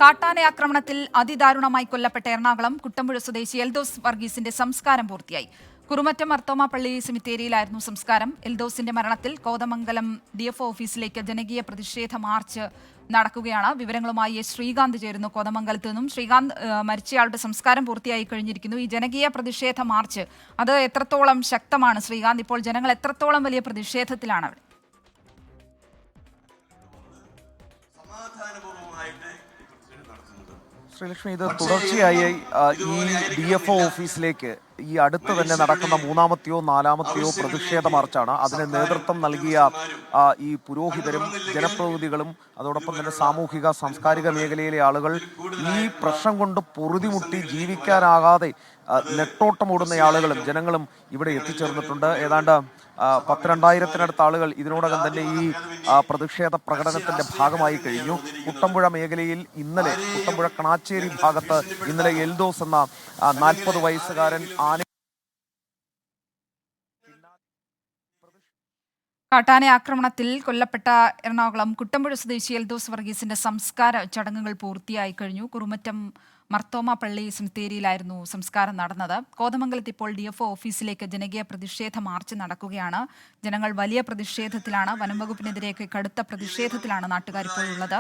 കാട്ടാന ആക്രമണത്തിൽ അതിദാരുണമായി കൊല്ലപ്പെട്ട എറണാകുളം കുട്ടമ്പുഴ സ്വദേശി എൽദോസ് വർഗീസിന്റെ സംസ്കാരം പൂർത്തിയായി. കുറുമറ്റം മർത്തോമ പള്ളി സെമിത്തേരിയിലായിരുന്നു സംസ്കാരം. എൽദോസിന്റെ മരണത്തിൽ കോതമംഗലം DFO ഓഫീസിലേക്ക് ജനകീയ പ്രതിഷേധ മാർച്ച് നടക്കുകയാണ്. വിവരങ്ങളുമായി ശ്രീകാന്ത് ചേരുന്നു കോതമംഗലത്ത് നിന്നും. ശ്രീകാന്ത്, മരിച്ചയാളുടെ സംസ്കാരം പൂർത്തിയായി കഴിഞ്ഞിരിക്കുന്നു. ഈ ജനകീയ പ്രതിഷേധ മാർച്ച് അത് എത്രത്തോളം ശക്തമാണ് ശ്രീകാന്ത്? ഇപ്പോൾ ജനങ്ങൾ എത്രത്തോളം വലിയ പ്രതിഷേധത്തിലാണ് അവിടെ? ശ്രീലക്ഷ്മി, ഇത് തുടർച്ചയായി ഈ DFO ഓഫീസിലേക്ക് ഈ അടുത്ത് തന്നെ നടക്കുന്ന മൂന്നാമത്തെയോ നാലാമത്തെയോ പ്രതിഷേധ മാർച്ചാണ്. അതിന് നേതൃത്വം നൽകിയ ഈ പുരോഹിതരും ജനപ്രതിനിധികളും അതോടൊപ്പം തന്നെ സാമൂഹിക സാംസ്കാരിക മേഖലയിലെ ആളുകൾ ഈ പ്രശ്നം കൊണ്ട് പൊറുതിമുട്ടി ജീവിക്കാനാകാതെ നെട്ടോട്ടമോടുന്ന ആളുകളും ജനങ്ങളും ഇവിടെ എത്തിച്ചേർന്നിട്ടുണ്ട്. ഏതാണ്ട് 12,000-ത്തിനടുത്ത ആളുകൾ ഇതിനോടകം തന്നെ ഈ പ്രതിഷേധ പ്രകടനത്തിന്റെ ഭാഗമായി കഴിഞ്ഞു. കുട്ടമ്പുഴ മേഖലയിൽ ഇന്നലെ കുട്ടമ്പുഴ കണാച്ചേരി ഭാഗത്ത് ഇന്നലെ എൽദോസ് എന്ന 40 വയസ്സുകാരൻ കാട്ടാന ആക്രമണത്തിൽ കൊല്ലപ്പെട്ട എറണാകുളം കുട്ടമ്പുഴ സ്വദേശി എൽദോസ് വർഗീസിന്റെ സംസ്കാര ചടങ്ങുകൾ പൂർത്തിയായി കഴിഞ്ഞു. കുറുമറ്റം മർത്തോമ പള്ളി സെമിത്തേരിയിലായിരുന്നു സംസ്കാരം നടന്നത്. കോതമംഗലത്ത് ഇപ്പോൾ DFO ഓഫീസിലേക്ക് ജനകീയ പ്രതിഷേധ മാർച്ച് നടക്കുകയാണ്. ജനങ്ങൾ വലിയ പ്രതിഷേധത്തിലാണ്. വനം വകുപ്പിനെതിരെയൊക്കെ കടുത്ത പ്രതിഷേധത്തിലാണ് നാട്ടുകാർ ഇപ്പോൾ ഉള്ളത്.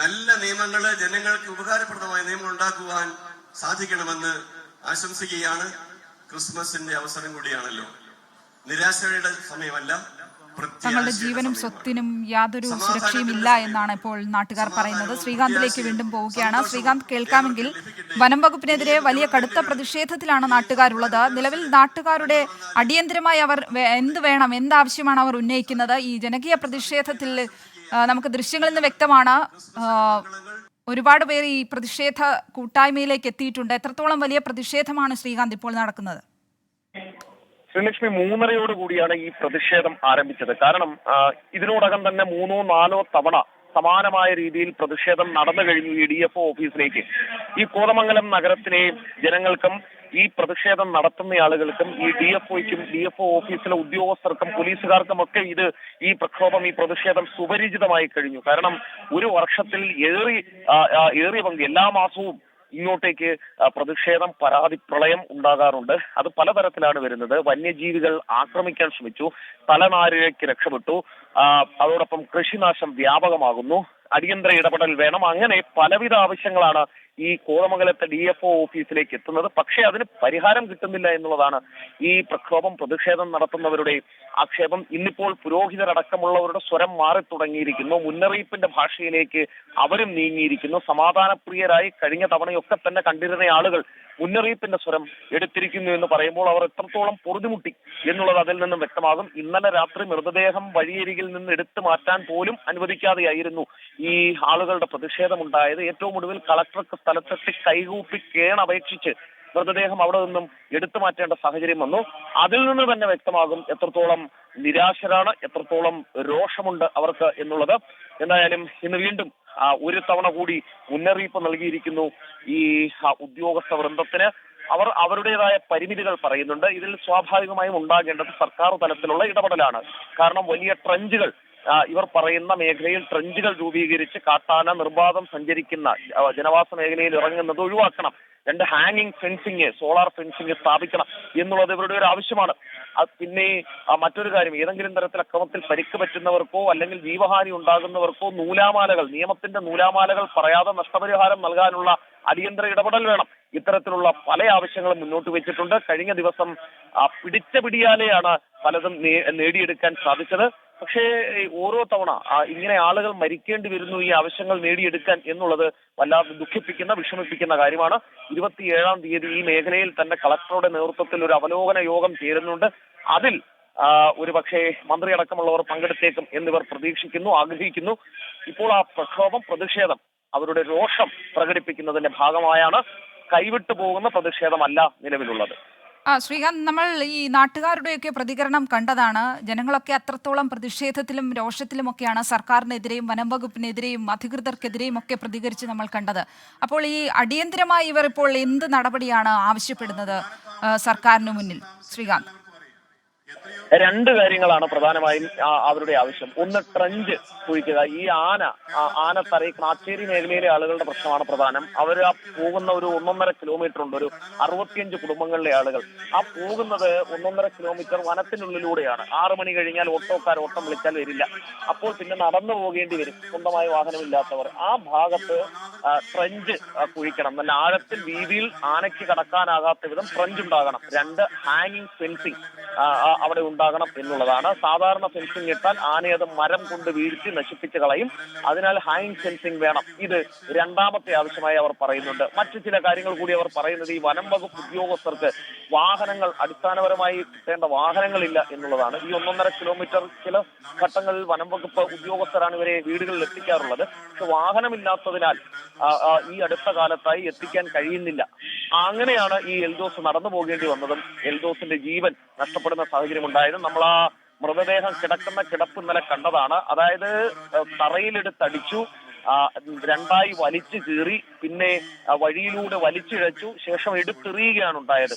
നല്ല നിയമങ്ങള് ജനങ്ങൾക്ക് ഉപകാരപ്രദമായ നിയമങ്ങൾ ഉണ്ടാക്കുവാൻ സാധിക്കണമെന്ന് ആശംസിക്കുകയാണ്. ക്രിസ്മസിന്റെ അവസരം കൂടിയാണല്ലോ. നിരാശയുടെ സമയമല്ല. തങ്ങളുടെ ജീവനും സ്വത്തിനും യാതൊരു സുരക്ഷയും ഇല്ല എന്നാണ് ഇപ്പോൾ നാട്ടുകാർ പറയുന്നത്. ശ്രീകാന്തിലേക്ക് വീണ്ടും പോവുകയാണ്. ശ്രീകാന്ത്, കേൾക്കാമെങ്കിൽ വനം വകുപ്പിനെതിരെ വലിയ കടുത്ത പ്രതിഷേധത്തിലാണ് നാട്ടുകാരുള്ളത്. നിലവിൽ നാട്ടുകാരുടെ അടിയന്തരമായി അവർ എന്ത് വേണം, എന്താവശ്യമാണ് അവർ ഉന്നയിക്കുന്നത്? ഈ ജനകീയ പ്രതിഷേധത്തിൽ നമുക്ക് ദൃശ്യങ്ങളിൽ നിന്ന് വ്യക്തമാണ് ഒരുപാട് പേർ ഈ പ്രതിഷേധ കൂട്ടായ്മയിലേക്ക് എത്തിയിട്ടുണ്ട്. എത്രത്തോളം വലിയ പ്രതിഷേധമാണ് ശ്രീകാന്ത് ഇപ്പോൾ നടക്കുന്നത്? ശ്രീലക്ഷ്മി, 3:30 കൂടിയാണ് ഈ പ്രതിഷേധം ആരംഭിച്ചത്. കാരണം ഇതിനോടകം തന്നെ 3-4 തവണ സമാനമായ രീതിയിൽ പ്രതിഷേധം നടന്നു കഴിഞ്ഞു ഈ DFO ഓഫീസിലേക്ക്. ഈ കോതമംഗലം നഗരത്തിലെ ജനങ്ങൾക്കും ഈ പ്രതിഷേധം നടത്തുന്ന ആളുകൾക്കും ഈ DFOയ്ക്കും DFO ഓഫീസിലെ ഉദ്യോഗസ്ഥർക്കും പോലീസുകാർക്കും ഒക്കെ ഈ പ്രക്ഷോഭം, ഈ പ്രതിഷേധം സുപരിചിതമായി കഴിഞ്ഞു. കാരണം ഒരു വർഷത്തിൽ ഏറിയ പങ്ക് എല്ലാ മാസവും ഇങ്ങോട്ടേക്ക് പ്രതിഷേധം, പരാതി പ്രളയം ഉണ്ടാകാറുണ്ട്. അത് പലതരത്തിലാണ് വരുന്നത്. വന്യജീവികൾ ആക്രമിക്കാൻ ശ്രമിച്ചു, തലനാരിഴയ്ക്ക് രക്ഷപ്പെട്ടു, അതോടൊപ്പം കൃഷിനാശം വ്യാപകമാകുന്നു, അടിയന്തര ഇടപെടൽ വേണം, അങ്ങനെ പലവിധ ആവശ്യങ്ങളാണ് ഈ കോതമംഗലത്തെ DFO ഓഫീസിലേക്ക് എത്തുന്നത്. പക്ഷേ അതിന് പരിഹാരം കിട്ടുന്നില്ല എന്നുള്ളതാണ് ഈ പ്രക്ഷോഭം, പ്രതിഷേധം നടത്തുന്നവരുടെ ആക്ഷേപം. ഇന്നിപ്പോൾ പുരോഹിതരടക്കമുള്ളവരുടെ സ്വരം മാറി തുടങ്ങിയിരിക്കുന്നു. മുന്നറിയിപ്പിന്റെ ഭാഷയിലേക്ക് അവരും നീങ്ങിയിരിക്കുന്നു. സമാധാനപ്രിയരായി കഴിഞ്ഞ തവണയൊക്കെ തന്നെ കണ്ടിരുന്ന ആളുകൾ മുന്നറിയിപ്പിന്റെ സ്വരം എടുത്തിരിക്കുന്നു എന്ന് പറയുമ്പോൾ അവർ എത്രത്തോളം പൊറുതിമുട്ടി എന്നുള്ളത് അതിൽ നിന്നും വ്യക്തമാകും. ഇന്നലെ രാത്രി മൃതദേഹം വഴിയരികിൽ നിന്ന് എടുത്തു മാറ്റാൻ പോലും അനുവദിക്കാതെയായിരുന്നു ഈ ആളുകളുടെ പ്രതിഷേധമുണ്ടായത്. ഏറ്റവും ഒടുവിൽ കളക്ടർക്ക് സ്ഥലത്തെത്തി കൈകൂപ്പി കേണപേക്ഷിച്ച് മൃതദേഹം അവിടെ നിന്നും എടുത്തു മാറ്റേണ്ട സാഹചര്യം വന്നു. അതിൽ നിന്ന് തന്നെ വ്യക്തമാകും എത്രത്തോളം നിരാശരാണ്, എത്രത്തോളം രോഷമുണ്ട് അവർക്ക് എന്നുള്ളത്. എന്തായാലും ഇന്ന് വീണ്ടും ഒരു തവണ കൂടി മുന്നറിയിപ്പ് നൽകിയിരിക്കുന്നു ഈ ഉദ്യോഗസ്ഥ വൃന്ദത്തിന്. അവർ അവരുടേതായ പരിമിതികൾ പറയുന്നുണ്ട്. ഇതിൽ സ്വാഭാവികമായും ഉണ്ടാകേണ്ടത് സർക്കാർ തലത്തിലുള്ള ഇടപെടലാണ്. കാരണം വലിയ ട്രഞ്ചുകൾ, ഇവർ പറയുന്ന മേഖലയിൽ ട്രഞ്ചുകൾ രൂപീകരിച്ച് കാട്ടാന നിർബാധം സഞ്ചരിക്കുന്ന ജനവാസ മേഖലയിൽ ഇറങ്ങുന്നത് ഒഴിവാക്കണം. 2 ഹാങ്ങിങ് ഫെൻസിങ്, സോളാർ ഫെൻസിങ് സ്ഥാപിക്കണം എന്നുള്ളത് ഇവരുടെ ഒരു ആവശ്യമാണ്. പിന്നെ മറ്റൊരു കാര്യം, ഏതെങ്കിലും തരത്തിൽ അക്രമത്തിൽ പരിക്ക് പറ്റുന്നവർക്കോ അല്ലെങ്കിൽ ജീവഹാനി ഉണ്ടാകുന്നവർക്കോ നൂലാമാലകൾ, നിയമത്തിന്റെ നൂലാമാലകൾ പറയാതെ നഷ്ടപരിഹാരം നൽകാനുള്ള അടിയന്തര ഇടപെടൽ വേണം. ഇത്തരത്തിലുള്ള പല ആവശ്യങ്ങളും മുന്നോട്ട് വെച്ചിട്ടുണ്ട്. കഴിഞ്ഞ ദിവസം പിടിച്ച പിടിയാലെയാണ് പലതും നേടിയെടുക്കാൻ സാധിച്ചത്. പക്ഷേ ഓരോ തവണ ഇങ്ങനെ ആളുകൾ മരിക്കേണ്ടി വരുന്നു ഈ ആവശ്യങ്ങൾ നേടിയെടുക്കാൻ എന്നുള്ളത് വല്ലാതെ ദുഃഖിപ്പിക്കുന്ന, വിഷമിപ്പിക്കുന്ന കാര്യമാണ്. 27-ാം തീയതി ഈ മേഖലയിൽ തന്നെ കളക്ടറുടെ നേതൃത്വത്തിൽ ഒരു അവലോകന യോഗം ചേരുന്നുണ്ട്. അതിൽ ഒരുപക്ഷെ മന്ത്രി അടക്കമുള്ളവർ പങ്കെടുത്തേക്കും എന്നിവർ പ്രതീക്ഷിക്കുന്നു, ആഗ്രഹിക്കുന്നു. ഇപ്പോൾ ആ പ്രക്ഷോഭം, പ്രതിഷേധം അവരുടെ രോഷം പ്രകടിപ്പിക്കുന്നതിന്റെ ഭാഗമായാണ്. കൈവിട്ടു പോകുന്ന പ്രതിഷേധമല്ല നിലവിലുള്ളത്. ശ്രീകാന്ത്, നമ്മൾ ഈ നാട്ടുകാരുടെയൊക്കെ പ്രതികരണം കണ്ടതാണ്. ജനങ്ങളൊക്കെ അത്രത്തോളം പ്രതിഷേധത്തിലും രോഷത്തിലുമൊക്കെയാണ് സർക്കാരിനെതിരെയും വനം വകുപ്പിനെതിരെയും അധികൃതർക്കെതിരെയും ഒക്കെ പ്രതികരിച്ച് നമ്മൾ കണ്ടത്. അപ്പോൾ ഈ അടിയന്തരമായി ഇവർ ഇപ്പോൾ എന്ത് നടപടിയാണ് ആവശ്യപ്പെടുന്നത് സർക്കാരിന് മുന്നിൽ? ശ്രീകാന്ത്, രണ്ട് കാര്യങ്ങളാണ് പ്രധാനമായും അവരുടെ ആവശ്യം. ഒന്ന്, ട്രഞ്ച് കുഴിക്കുക. ഈ ആനത്തറ കാച്ചേരി മേഖലയിലെ ആളുകളുടെ പ്രശ്നമാണ് പ്രധാനം. അവർ ആ പോകുന്ന ഒരു 1.5 കിലോമീറ്റർ ഉണ്ട്, ഒരു 65 കുടുംബങ്ങളിലെ ആളുകൾ ആ പോകുന്നത് 1.5 കിലോമീറ്റർ വനത്തിനുള്ളിലൂടെയാണ്. 6 മണി കഴിഞ്ഞാൽ ഓട്ടോക്കാർ ഓട്ടം വിളിച്ചാൽ വരില്ല. അപ്പോൾ പിന്നെ നടന്നു പോകേണ്ടി വരും, സ്വന്തമായ വാഹനമില്ലാത്തവർ. ആ ഭാഗത്ത് ട്രഞ്ച് കുഴിക്കണം. നല്ല ആഴത്തിൽ വീതിയിൽ ആനയ്ക്ക് കടക്കാനാകാത്ത വിധം ട്രഞ്ച് ഉണ്ടാകണം. 2, ഹാങ്ങിങ് ഫെൻസിങ് അവിടെ ഉണ്ടാകണം എന്നുള്ളതാണ്. സാധാരണ ഫെൻസിങ് ഇട്ടാൽ ആനയെ അത് മരം കൊണ്ട് വീഴ്ത്തി നശിപ്പിച്ച് കളയും. അതിനാൽ ഹാങ്ങിങ് ഫെൻസിങ് വേണം. ഇത് രണ്ടാമത്തെ ആവശ്യമായി അവർ പറയുന്നുണ്ട്. മറ്റു ചില കാര്യങ്ങൾ കൂടി അവർ പറയുന്നത്, ഈ വനം വകുപ്പ് ഉദ്യോഗസ്ഥർക്ക് വാഹനങ്ങൾ, അടിസ്ഥാനപരമായി കിട്ടേണ്ട വാഹനങ്ങളില്ല എന്നുള്ളതാണ്. ഈ 1.5 കിലോമീറ്റർ ചില ഘട്ടങ്ങളിൽ വനം വകുപ്പ് ഉദ്യോഗസ്ഥരാണ് ഇവരെ വീടുകളിൽ എത്തിക്കാറുള്ളത്. പക്ഷെ വാഹനമില്ലാത്തതിനാൽ ഈ അടുത്ത കാലത്തായി എത്തിക്കാൻ കഴിയുന്നില്ല. അങ്ങനെയാണ് ഈ എൽദോസ് നടന്നു പോകേണ്ടി വന്നതും എൽദോസിന്റെ ജീവൻ നഷ്ടപ്പെടുന്ന സാഹചര്യം ഉണ്ടായതും. നമ്മൾ ആ മൃതദേഹം കിടക്കുന്ന കിടപ്പ് ഇന്നലെ കണ്ടതാണ്. അതായത് തറയിലെടുത്തടിച്ചു, 2ആയി വലിച്ചു കീറി, പിന്നെ വഴിയിലൂടെ വലിച്ചിഴച്ചു, ശേഷം എടുത്തെറിയുകയാണ് ഉണ്ടായത്.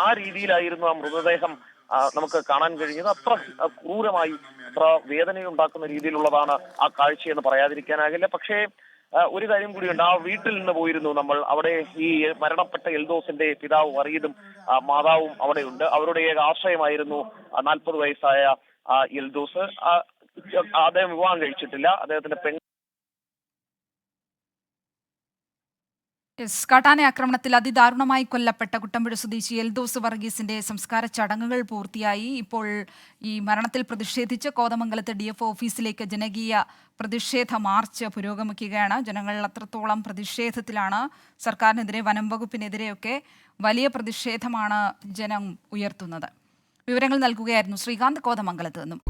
ആ രീതിയിലായിരുന്നു ആ മൃതദേഹം നമുക്ക് കാണാൻ കഴിഞ്ഞത്. അത്ര ക്രൂരമായി, അത്ര വേദനയുണ്ടാക്കുന്ന രീതിയിലുള്ളതാണ് ആ കാഴ്ചയെന്ന് പറയാതിരിക്കാനാകില്ല. പക്ഷേ ഒരു കാര്യം കൂടിയുണ്ട്. ആ വീട്ടിൽ നിന്ന് പോയിരുന്നു നമ്മൾ. അവിടെ ഈ മരണപ്പെട്ട എൽദോസിന്റെ പിതാവ് വറീദും മാതാവും അവിടെയുണ്ട്. അവരുടെ ഏക ആശ്രയമായിരുന്നു 40 വയസ്സായ എൽദോസ്. അദ്ദേഹം വിവാഹം കഴിച്ചിട്ടില്ല. അദ്ദേഹത്തിന്റെ കാട്ടാന ആക്രമണത്തിൽ അതിദാരുണമായി കൊല്ലപ്പെട്ട കുട്ടമ്പുഴ സ്വദേശി എൽദോസ് വർഗീസിന്റെ സംസ്കാര ചടങ്ങുകൾ പൂർത്തിയായി. ഇപ്പോൾ ഈ മരണത്തിൽ പ്രതിഷേധിച്ച് കോതമംഗലത്ത് DFO ഓഫീസിലേക്ക് ജനകീയ പ്രതിഷേധ മാർച്ച് പുരോഗമിക്കുകയാണ്. ജനങ്ങൾ അത്രത്തോളം പ്രതിഷേധത്തിലാണ്. സർക്കാരിനെതിരെ, വനം വകുപ്പിനെതിരെയൊക്കെ വലിയ പ്രതിഷേധമാണ് ജനം ഉയർത്തുന്നത്. വിവരങ്ങൾ നൽകുകയായിരുന്നു ശ്രീകാന്ത് കോതമംഗലത്ത് നിന്നും.